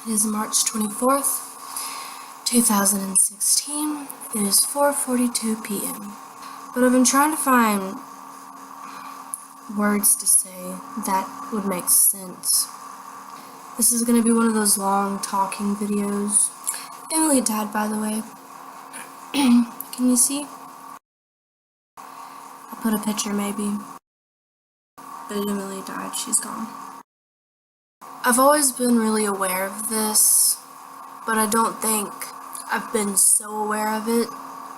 It is March 24th, 2016. It is 4:42 p.m. But I've been trying to find words to say that would make sense. This is going to be one of those long talking videos. Emily died, by the way. Can you see? I'll put a picture maybe. But Emily died. She's gone. I've always been really aware of this, but I don't think I've been so aware of it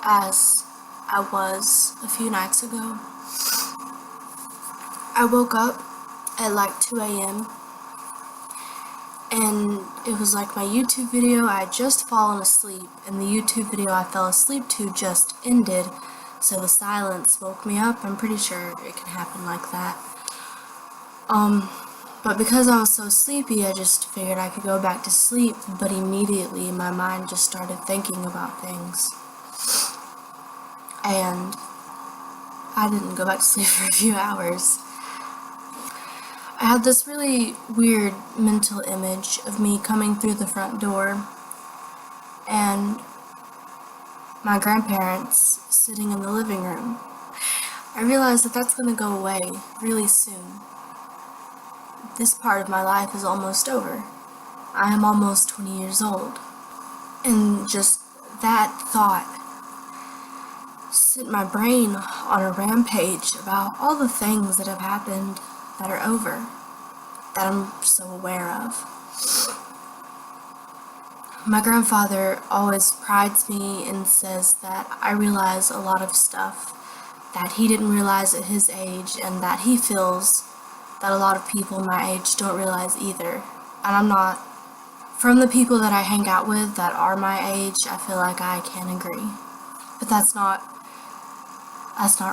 as I was a few nights ago. I woke up at like 2 a.m. and it was like my YouTube video. I had just fallen asleep, and the YouTube video I fell asleep to just ended, so the silence woke me up. I'm pretty sure it can happen like that. But because I was so sleepy, I just figured I could go back to sleep, but immediately my mind just started thinking about things. And I didn't go back to sleep for a few hours. I had this really weird mental image of me coming through the front door and my grandparents sitting in the living room. I realized that that's going to go away really soon. This part of my life is almost over. I am almost 20 years old. And just that thought sent my brain on a rampage about all the things that have happened that are over, that I'm so aware of. My grandfather always prides me and says that I realize a lot of stuff that he didn't realize at his age, and that he feels that a lot of people my age don't realize either. And I'm not, from the people that I hang out with that are my age, I feel like I can agree. But that's not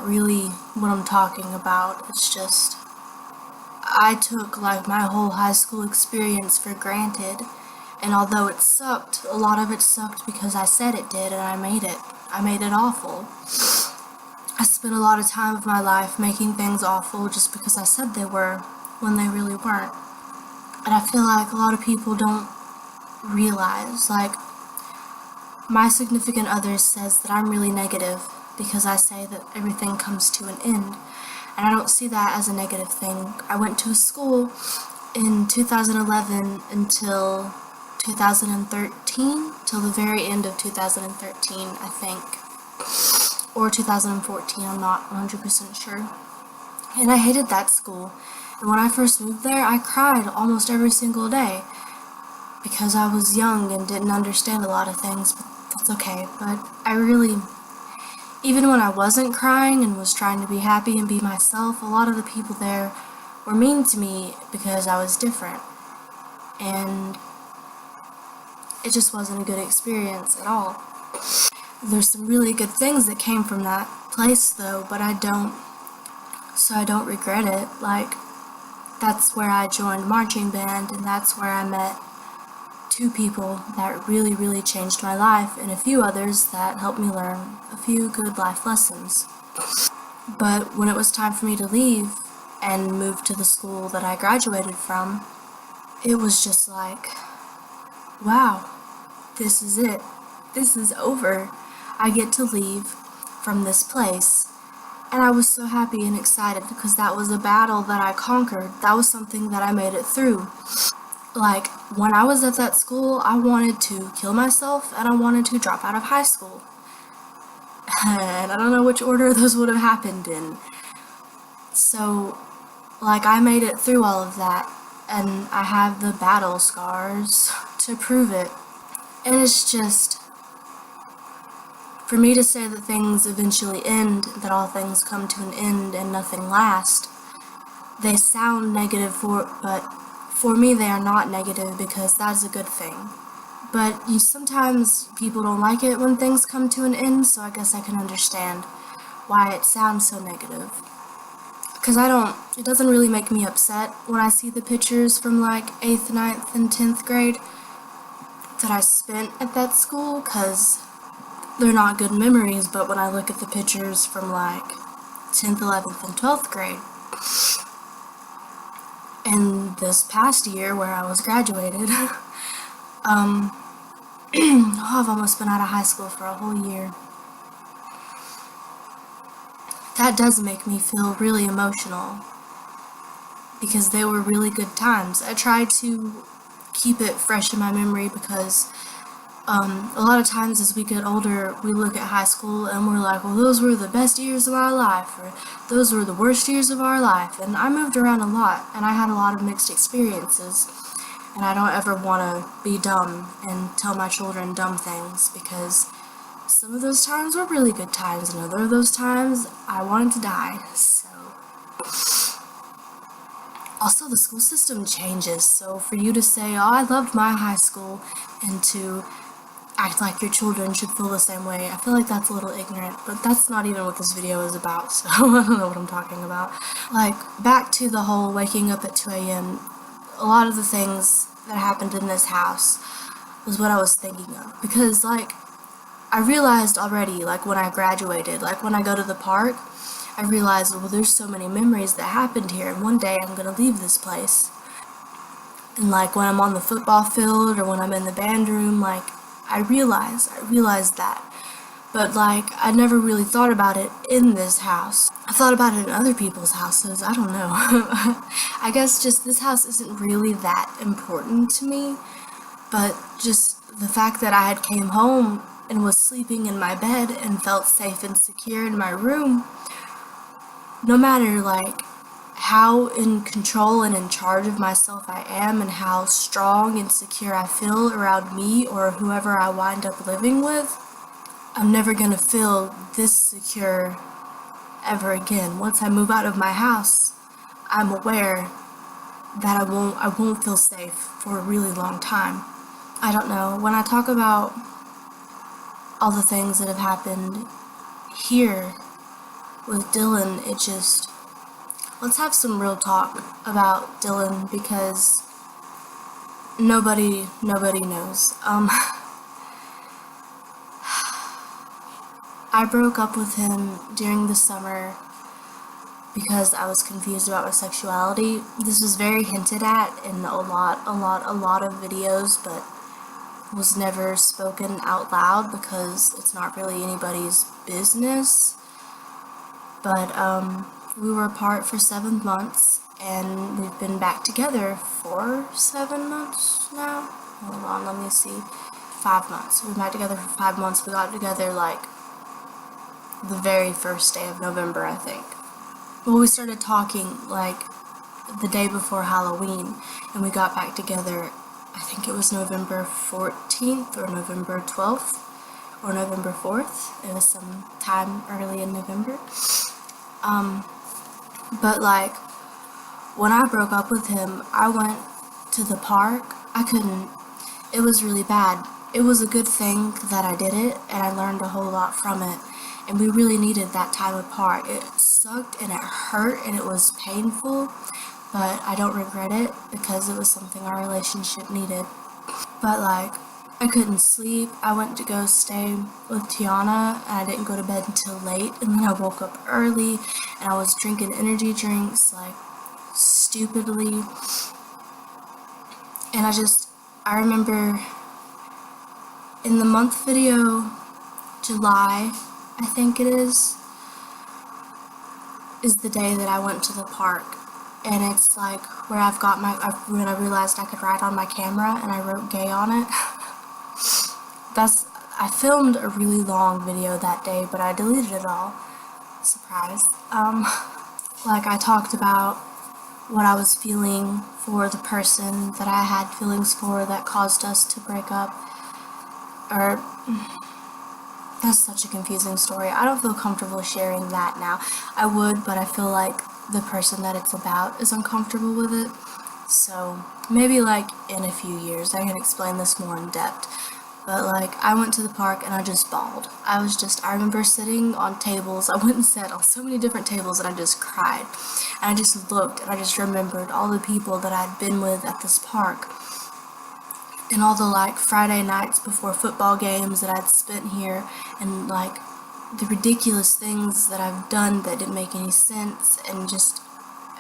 really what I'm talking about. It's just, I took like my whole high school experience for granted, and although it sucked, a lot of it sucked because I said it did, and I made it awful. I spent a lot of time of my life making things awful just because I said they were, when they really weren't. And I feel like a lot of people don't realize, like, my significant other says that I'm really negative because I say that everything comes to an end. And I don't see that as a negative thing. I went to a school in 2011 until 2013, till the very end of 2013, I think. Or 2014, I'm not 100% sure. And I hated that school. And when I first moved there, I cried almost every single day because I was young and didn't understand a lot of things, but that's okay. But I really, even when I wasn't crying and was trying to be happy and be myself, a lot of the people there were mean to me because I was different. And it just wasn't a good experience at all. There's some really good things that came from that place though, but I don't regret it. Like, that's where I joined marching band, and that's where I met two people that really, really changed my life, and a few others that helped me learn a few good life lessons. But when it was time for me to leave and move to the school that I graduated from, it was just like, wow, this is it. This is over. I get to leave from this place. And I was so happy and excited because that was a battle that I conquered. That was something that I made it through. Like, when I was at that school, I wanted to kill myself and I wanted to drop out of high school. And I don't know which order those would have happened in. So, like, I made it through all of that, and I have the battle scars to prove it. And it's just, for me to say that things eventually end, that all things come to an end and nothing lasts, they sound negative, but for me they are not negative because that's a good thing. But sometimes people don't like it when things come to an end, so I guess I can understand why it sounds so negative. Because it doesn't really make me upset when I see the pictures from like 8th, 9th, and 10th grade that I spent at that school, because they're not good memories. But when I look at the pictures from like 10th, 11th, and 12th grade, and this past year where I was graduated, I've almost been out of high school for a whole year. That does make me feel really emotional because they were really good times. I try to keep it fresh in my memory because a lot of times as we get older, we look at high school and we're like, well, those were the best years of our life, or those were the worst years of our life. And I moved around a lot, and I had a lot of mixed experiences. And I don't ever want to be dumb and tell my children dumb things, because some of those times were really good times, and other of those times I wanted to die. So also, the school system changes, so for you to say, oh, I loved my high school, and to act like your children should feel the same way, I feel like that's a little ignorant, but that's not even what this video is about, so I don't know what I'm talking about. Like, back to the whole waking up at 2 a.m., a lot of the things that happened in this house was what I was thinking of, because, like, I realized already, like, when I graduated, like, when I go to the park, I realized, well, there's so many memories that happened here, and one day I'm gonna leave this place. And, like, when I'm on the football field, or when I'm in the band room, like, I realized that. But, like, I never really thought about it in this house. I thought about it in other people's houses, I don't know. I guess just this house isn't really that important to me, but just the fact that I had came home and was sleeping in my bed and felt safe and secure in my room, no matter, like, how in control and in charge of myself I am, and how strong and secure I feel around me or whoever I wind up living with, I'm never gonna feel this secure ever again. Once I move out of my house, I'm aware that I won't feel safe for a really long time. I don't know, when I talk about all the things that have happened here with Dylan, it just, let's have some real talk about Dylan, because nobody knows. I broke up with him during the summer because I was confused about my sexuality. This was very hinted at in a lot of videos, but was never spoken out loud because it's not really anybody's business. But we were apart for 7 months, and we've been back together for 7 months now. Hold on, let me see. 5 months. We've been back together for 5 months. We got together like the very first day of November, I think. Well, we started talking like the day before Halloween, and we got back together, I think it was November 14th or November 12th or November 4th. It was some time early in November. But like, when I broke up with him, I went to the park. I couldn't, it was really bad. It was a good thing that I did it, and I learned a whole lot from it. And we really needed that time apart. It sucked and it hurt and it was painful, but I don't regret it because it was something our relationship needed. But like, I couldn't sleep. I went to go stay with Tiana, and I didn't go to bed until late, and then I woke up early and I was drinking energy drinks like stupidly. And I remember in the month video, July, I think it is the day that I went to the park. And it's like where when I realized I could write on my camera, and I wrote gay on it. I filmed a really long video that day, but I deleted it all. Surprise. Like, I talked about what I was feeling for the person that I had feelings for that caused us to break up. That's such a confusing story. I don't feel comfortable sharing that now. I would, but I feel like the person that it's about is uncomfortable with it. So maybe like in a few years I can explain this more in depth. But like, I went to the park and I just bawled. I remember sitting on tables. I went and sat on so many different tables, and I just cried. And I just looked, and I just remembered all the people that I'd been with at this park. And all the like Friday nights before football games that I'd spent here, and like the ridiculous things that I've done that didn't make any sense, and just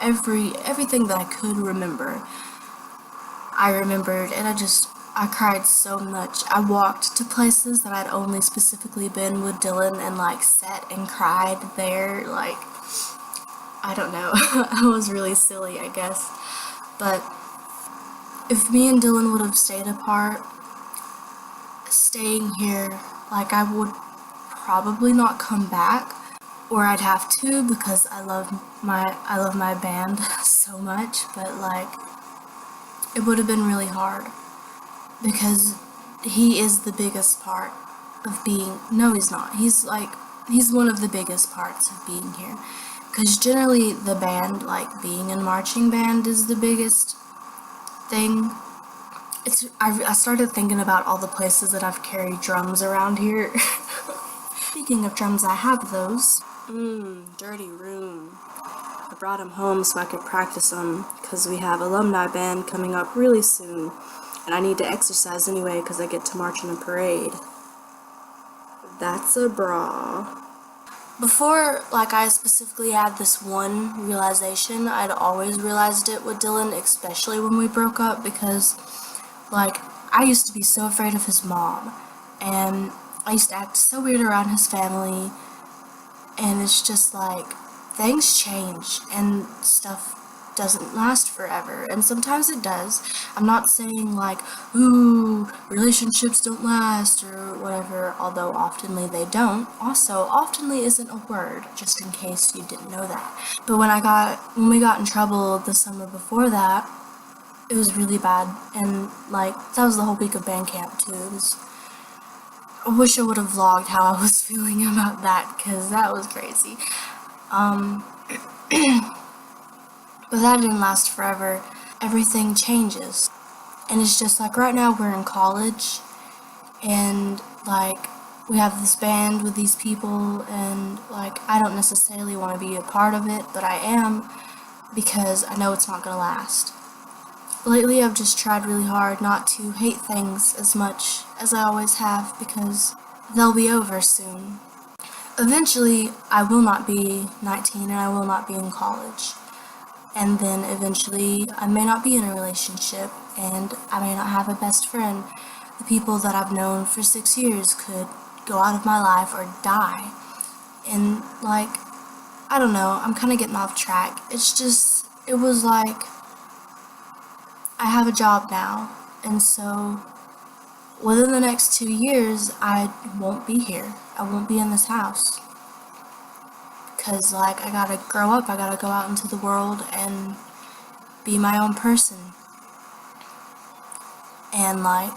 everything that I could remember, I remembered, and I cried so much. I walked to places that I'd only specifically been with Dylan and like sat and cried there. Like, I don't know. I was really silly, I guess. But if me and Dylan would have stayed apart, staying here, like, I would probably not come back, or I'd have to because I love my band so much, but like, it would have been really hard because he is the biggest part of being, no, he's not. He's one of the biggest parts of being here. Because generally the band, like being in marching band, is the biggest thing. I started thinking about all the places that I've carried drums around here. Speaking of drums, I have those. Dirty room. I brought them home so I could practice them because we have alumni band coming up really soon. And I need to exercise anyway because I get to march in a parade. That's a bra. Before, like, I specifically had this one realization, I'd always realized it with Dylan, especially when we broke up, because, like, I used to be so afraid of his mom, and I used to act so weird around his family, and it's just like, things change, and stuff doesn't last forever, and sometimes it does. I'm not saying like, ooh, relationships don't last or whatever, although oftenly they don't. Also, oftenly isn't a word, just in case you didn't know that. But when we got in trouble the summer before that, it was really bad, and like, that was the whole week of band camp too. I wish I would have vlogged how I was feeling about that, because that was crazy. But that didn't last forever. Everything changes. And it's just like right now we're in college and like we have this band with these people and like I don't necessarily want to be a part of it, but I am because I know it's not going to last. Lately I've just tried really hard not to hate things as much as I always have because they'll be over soon. Eventually I will not be 19 and I will not be in college. And then eventually I may not be in a relationship and I may not have a best friend. The people that I've known for 6 years could go out of my life or die. And like, I don't know, I'm kind of getting off track. It was like, I have a job now. And so within the next 2 years, I won't be here. I won't be in this house. Because, like, I gotta grow up, I gotta go out into the world and be my own person. And, like,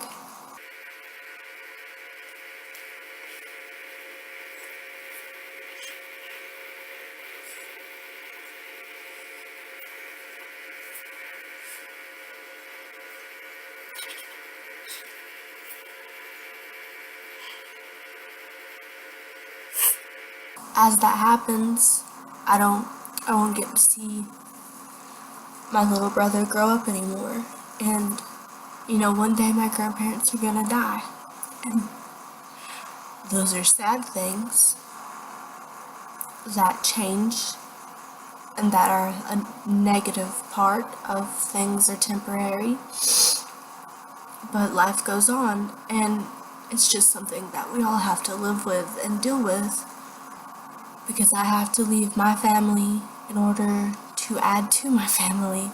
as that happens, I won't get to see my little brother grow up anymore. And, you know, one day my grandparents are gonna die. And those are sad things that change and that are a negative part of things are temporary. But life goes on, and it's just something that we all have to live with and deal with. Because I have to leave my family in order to add to my family.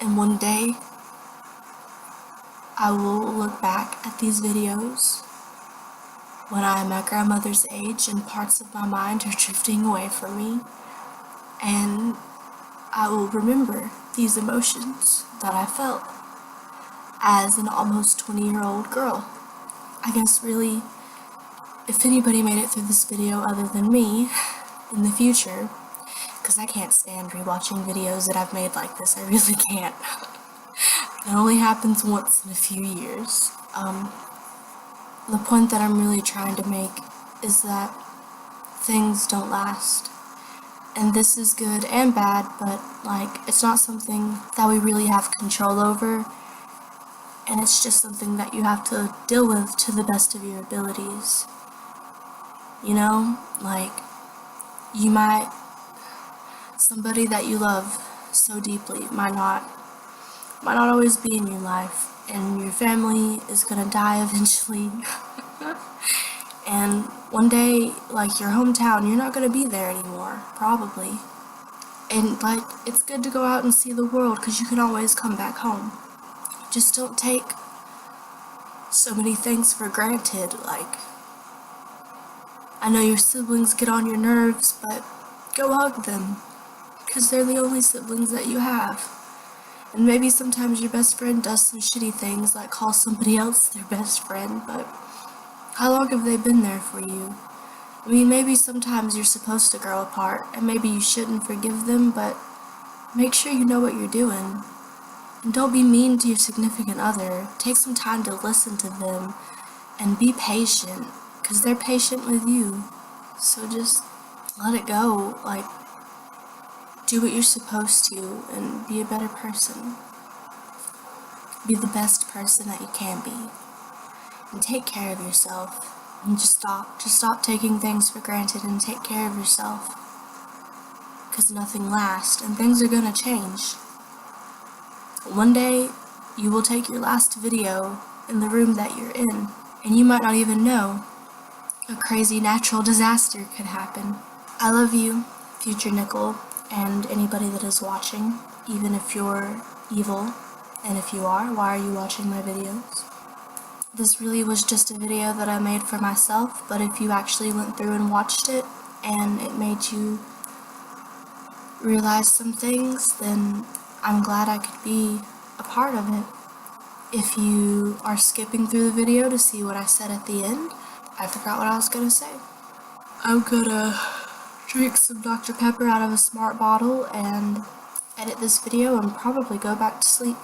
And one day, I will look back at these videos when I am my grandmother's age and parts of my mind are drifting away from me. And I will remember these emotions that I felt as an almost 20-year-old girl. I guess really, if anybody made it through this video other than me in the future, because I can't stand rewatching videos that I've made like this, I really can't. It only happens once in a few years. The point that I'm really trying to make is that things don't last. And this is good and bad, but like, it's not something that we really have control over. And it's just something that you have to deal with to the best of your abilities. You know, like, somebody that you love so deeply might not always be in your life. and your family is gonna die eventually. And one day, like, your hometown, you're not gonna be there anymore, probably. And, like, it's good to go out and see the world, because you can always come back home. Just don't take so many things for granted. Like, I know your siblings get on your nerves, but go hug them, because they're the only siblings that you have. And maybe sometimes your best friend does some shitty things, like call somebody else their best friend, but how long have they been there for you? I mean, maybe sometimes you're supposed to grow apart, and maybe you shouldn't forgive them, but make sure you know what you're doing. And don't be mean to your significant other. Take some time to listen to them, and be patient, because they're patient with you. So just let it go. Like, do what you're supposed to, and be a better person. Be the best person that you can be. And take care of yourself. And just stop taking things for granted and take care of yourself. Because nothing lasts, and things are gonna change. One day, you will take your last video in the room that you're in, and you might not even know. A crazy natural disaster could happen. I love you, future Nickel, and anybody that is watching, even if you're evil. And if you are, why are you watching my videos? This really was just a video that I made for myself, but if you actually went through and watched it, and it made you realize some things, then I'm glad I could be a part of it. If you are skipping through the video to see what I said at the end, I forgot what I was gonna say. I'm gonna drink some Dr. Pepper out of a smart bottle and edit this video and probably go back to sleep.